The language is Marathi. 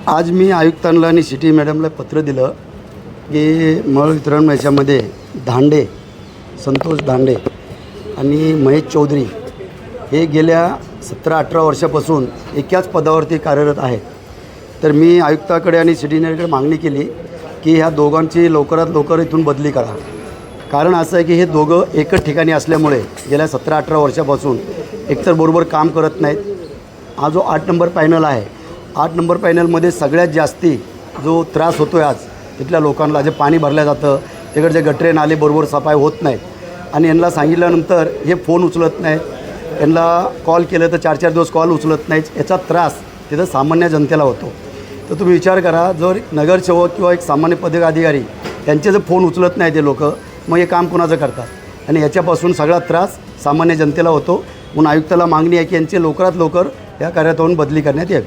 आज मी आयुक्तांना आणि सिटी मॅडमला पत्र दिलं की मळ वितरण याच्यामध्ये धांडे, संतोष धांडे आणि महेश चौधरी हे गेल्या 17-18 वर्षापासून एकाच पदावरती कार्यरत आहेत. तर मी आयुक्ताकडे आणि सिटी मॅनेजरकडे मागणी केली की ह्या दोघांची लवकरात लवकर इथून बदली करा. कारण असं आहे की हे दोघं एकच ठिकाणी असल्यामुळे गेल्या 17-18 वर्षापासून एकतर बरोबर काम करत नाहीत. हा जो 8 नंबर पॅनल आहे, 8 नंबर पॅनलमध्ये सगळ्यात जास्ती जो त्रास होतो आहे आज तिथल्या लोकांना, जे पाणी भरलं जातं, तिकडचे गटरे नाले बरोबर सफाई होत नाहीत आणि यांना सांगितल्यानंतर हे फोन उचलत नाहीत. यांना कॉल केलं तर 4-4 दिवस कॉल उचलत नाहीत. याचा त्रास तिथं सामान्य जनतेला होतो. तर तुम्ही विचार करा, जर नगरसेवक किंवा एक सामान्य पदाधिकारी त्यांचे जर फोन उचलत नाही ते लोक, मग हे काम कोणाचं करतात? आणि याच्यापासून सगळा त्रास सामान्य जनतेला होतो. म्हणून आयुक्ताला मागणी आहे की यांची लवकरात लवकर या कार्यातून बदली करण्यात यावी.